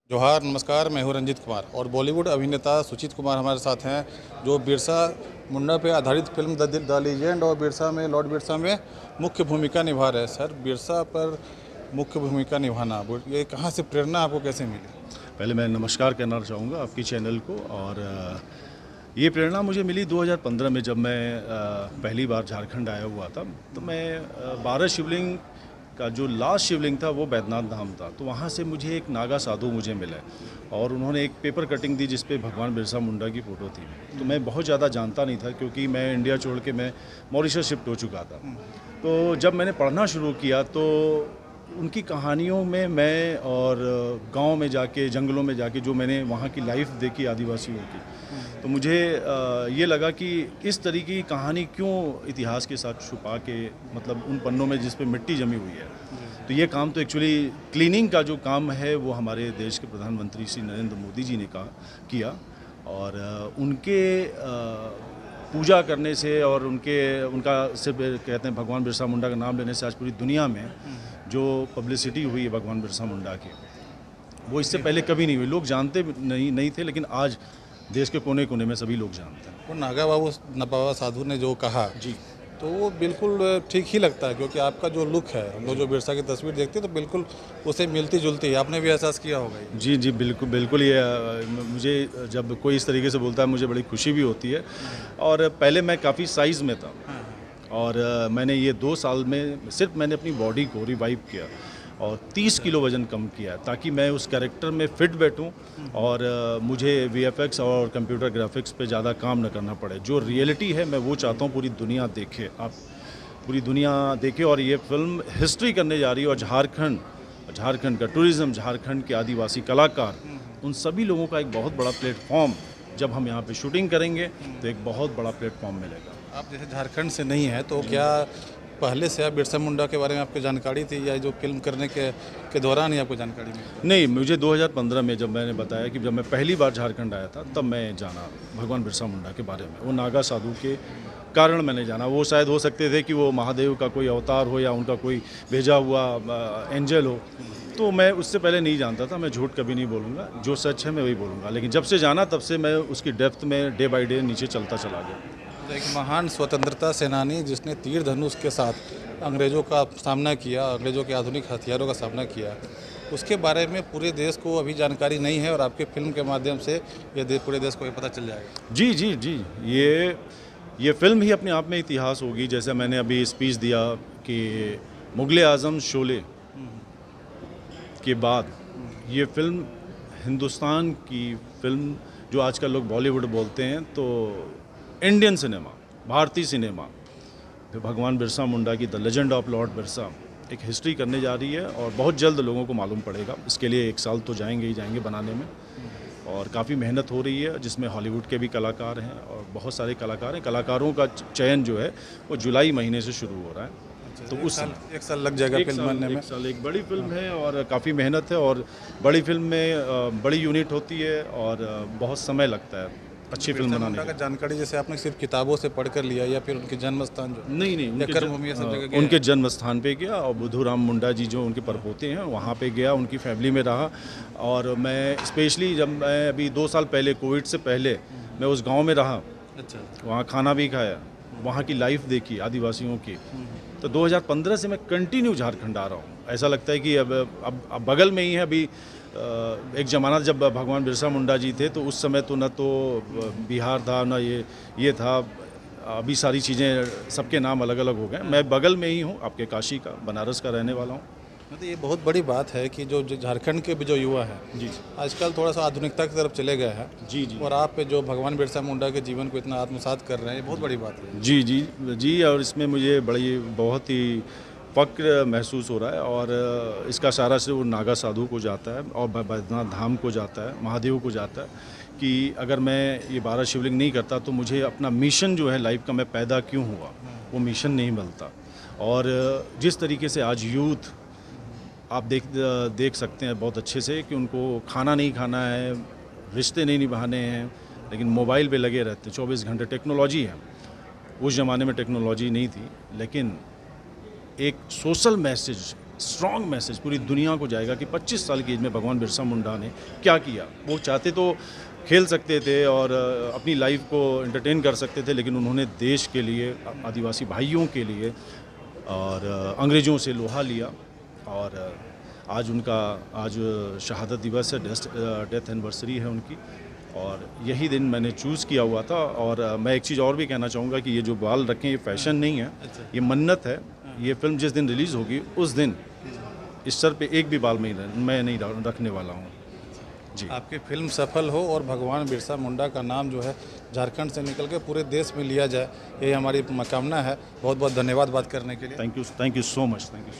जोहार, नमस्कार। मैं हूं रंजीत कुमार और बॉलीवुड अभिनेता सुचित कुमार हमारे साथ हैं, जो बिरसा मुंडा पे आधारित फिल्म द लीजेंड और बिरसा में लॉर्ड बिरसा में मुख्य भूमिका निभा रहे हैं। सर, बिरसा पर मुख्य भूमिका निभाना, ये कहाँ से प्रेरणा आपको कैसे मिली? पहले मैं नमस्कार करना चाहूँगा आपकी चैनल को। और ये प्रेरणा मुझे मिली 2015 में, जब मैं पहली बार झारखंड आया हुआ था। तो मैं 12 शिवलिंग का जो लास्ट शिवलिंग था वो बैद्यनाथ धाम था। तो वहाँ से मुझे एक नागा साधु मुझे मिले और उन्होंने एक पेपर कटिंग दी जिस पे भगवान बिरसा मुंडा की फ़ोटो थी। तो मैं बहुत ज़्यादा जानता नहीं था, क्योंकि मैं इंडिया छोड़ के मैं मॉरिशस शिफ्ट हो चुका था। तो जब मैंने पढ़ना शुरू किया तो उनकी कहानियों में मैं, और गांव में जाके, जंगलों में जाके जो मैंने वहाँ की लाइफ देखी आदिवासियों की, तो मुझे ये लगा कि इस तरीके की कहानी क्यों इतिहास के साथ छुपा के, मतलब उन पन्नों में जिस पे मिट्टी जमी हुई है। तो ये काम तो एक्चुअली क्लीनिंग का जो काम है वो हमारे देश के प्रधानमंत्री श्री नरेंद्र मोदी जी ने किया। और उनके पूजा करने से और उनका सिर्फ कहते हैं भगवान बिरसा मुंडा का नाम लेने से आज पूरी दुनिया में जो पब्लिसिटी हुई है भगवान बिरसा मुंडा की, वो इससे पहले कभी नहीं हुई। लोग जानते नहीं थे, लेकिन आज देश के कोने कोने में सभी लोग जानते हैं। वो नागा बाबा साधु ने जो कहा जी, तो वो बिल्कुल ठीक ही लगता है, क्योंकि आपका जो लुक है, हम लोग जो बिरसा की तस्वीर देखते हैं तो बिल्कुल उसे मिलती जुलती है। आपने भी एहसास किया होगा ये। जी, जी, बिल्कुल, बिल्कुल। ये मुझे जब कोई इस तरीके से बोलता है मुझे बड़ी खुशी भी होती है। और पहले मैं काफ़ी साइज़ में था, और मैंने ये 2 साल में सिर्फ मैंने अपनी बॉडी को रिवाइव किया और 30 किलो वज़न कम किया, ताकि मैं उस कैरेक्टर में फ़िट बैठूं और मुझे वीएफएक्स और कंप्यूटर ग्राफिक्स पे ज़्यादा काम न करना पड़े। जो रियलिटी है मैं वो चाहता हूँ पूरी दुनिया देखे, आप पूरी दुनिया देखे। और ये फिल्म हिस्ट्री करने जा रही है। और झारखंड का टूरिज़्म, झारखंड के आदिवासी कलाकार, उन सभी लोगों का एक बहुत बड़ा प्लेटफॉर्म, जब हम यहाँ पे शूटिंग करेंगे तो एक बहुत बड़ा प्लेटफॉर्म मिलेगा। आप जैसे झारखंड से नहीं है, तो क्या पहले से आप बिरसा मुंडा के बारे में आपको जानकारी थी, या जो फिल्म करने के दौरान ही आपको जानकारी मिली? नहीं, मुझे 2015 में, जब मैंने बताया कि जब मैं पहली बार झारखंड आया था, तब मैं जाना भगवान बिरसा मुंडा के बारे में। वो नागा साधु के कारण मैंने जाना। वो शायद हो सकते थे कि वो महादेव का कोई अवतार हो या उनका कोई भेजा हुआ एंजल हो, तो मैं उससे पहले नहीं जानता था। मैं झूठ कभी नहीं बोलूँगा, जो सच है मैं वही बोलूँगा। लेकिन जब से जाना तब से मैं उसकी डेप्थ में डे बाई डे नीचे चलता चला गया। एक महान स्वतंत्रता सेनानी जिसने तीर धनुष के साथ अंग्रेज़ों का सामना किया, अंग्रेज़ों के आधुनिक हथियारों का सामना किया, उसके बारे में पूरे देश को अभी जानकारी नहीं है, और आपके फिल्म के माध्यम से ये पूरे देश को ये पता चल जाएगा। जी, जी, जी। ये फ़िल्म ही अपने आप में इतिहास होगी। जैसे मैंने अभी स्पीच दिया कि मुग़ल आज़म शोले के बाद ये फ़िल्म हिंदुस्तान की फ़िल्म, जो आजकल लोग बॉलीवुड बोलते हैं, तो इंडियन सिनेमा, भारतीय सिनेमा, फिर भगवान बिरसा मुंडा की the legend of Lord Birsa एक हिस्ट्री करने जा रही है। और बहुत जल्द लोगों को मालूम पड़ेगा। इसके लिए 1 साल तो जाएंगे ही जाएंगे बनाने में, और काफ़ी मेहनत हो रही है, जिसमें हॉलीवुड के भी कलाकार हैं और बहुत सारे कलाकार हैं। कलाकारों का चयन जो है वो जुलाई महीने से शुरू हो रहा है। तो उस 1 साल लग जाएगा फिल्म बनने में। 1 साल, एक बड़ी फिल्म है और काफ़ी मेहनत है। और बड़ी फिल्म में बड़ी यूनिट होती है और बहुत समय लगता है अच्छी फिल्म बनाने का जानकारी जैसे आपने सिर्फ किताबों से पढ़ कर लिया, या फिर उनके जन्म स्थान जो नहीं, उनके जन्म स्थान पे गया, और बुद्धूराम मुंडा जी जो उनके परपोते हैं वहाँ पे गया, उनकी फैमिली में रहा। और मैं स्पेशली, जब मैं अभी 2 साल पहले, कोविड से पहले, मैं उस गांव में रहा। अच्छा। वहाँ खाना भी खाया, वहाँ की लाइफ देखी आदिवासियों की। तो 2015 से मैं कंटिन्यू झारखंड आ रहा हूँ। ऐसा लगता है कि अब बगल में ही है। अभी एक ज़माना जब भगवान बिरसा मुंडा जी थे, तो उस समय तो न तो बिहार था, न ये था। अभी सारी चीज़ें, सबके नाम अलग अलग हो गए। मैं बगल में ही हूँ, आपके काशी का, बनारस का रहने वाला हूँ। मतलब ये बहुत बड़ी बात है कि जो झारखंड के भी जो युवा है, जी, आजकल थोड़ा सा आधुनिकता की तरफ चले गए हैं। जी, जी, और आप पे जो भगवान बिरसा मुंडा के जीवन को इतना आत्मसात कर रहे हैं, ये बहुत बड़ी बात है। जी, जी, जी। और इसमें मुझे बहुत ही फ़क्र महसूस हो रहा है। और इसका सारा से वो नागा साधु को जाता है और बैद्यनाथ धाम को जाता है, महादेव को जाता है, कि अगर मैं ये 12 शिवलिंग नहीं करता तो मुझे अपना मिशन जो है लाइफ का, मैं पैदा क्यों हुआ, वो मिशन नहीं मिलता। और जिस तरीके से आज यूथ, आप देख सकते हैं बहुत अच्छे से, कि उनको खाना नहीं खाना है, रिश्ते नहीं निभाने हैं, लेकिन मोबाइल पे लगे रहते हैं 24 घंटे। टेक्नोलॉजी है, उस ज़माने में टेक्नोलॉजी नहीं थी, लेकिन एक सोशल मैसेज स्ट्रॉन्ग मैसेज पूरी दुनिया को जाएगा कि 25 साल की एज में भगवान बिरसा मुंडा ने क्या किया। वो चाहते तो खेल सकते थे और अपनी लाइफ को एंटरटेन कर सकते थे, लेकिन उन्होंने देश के लिए, आदिवासी भाइयों के लिए और अंग्रेज़ों से लोहा लिया। और आज शहादत दिवस है, डेथ एनिवर्सरी है उनकी, और यही दिन मैंने चूज़ किया हुआ था। और मैं एक चीज़ और भी कहना चाहूँगा कि ये जो बाल रखें ये फैशन नहीं है, ये मन्नत है। ये फिल्म जिस दिन रिलीज़ होगी उस दिन इस सर पे एक भी बाल मैं नहीं रखने वाला हूँ जी। आपकी फिल्म सफल हो और भगवान बिरसा मुंडा का नाम जो है झारखंड से निकल के पूरे देश में लिया जाए, यही हमारी कामना है। बहुत बहुत धन्यवाद बात करने के लिए। Thank you so much. Thank you.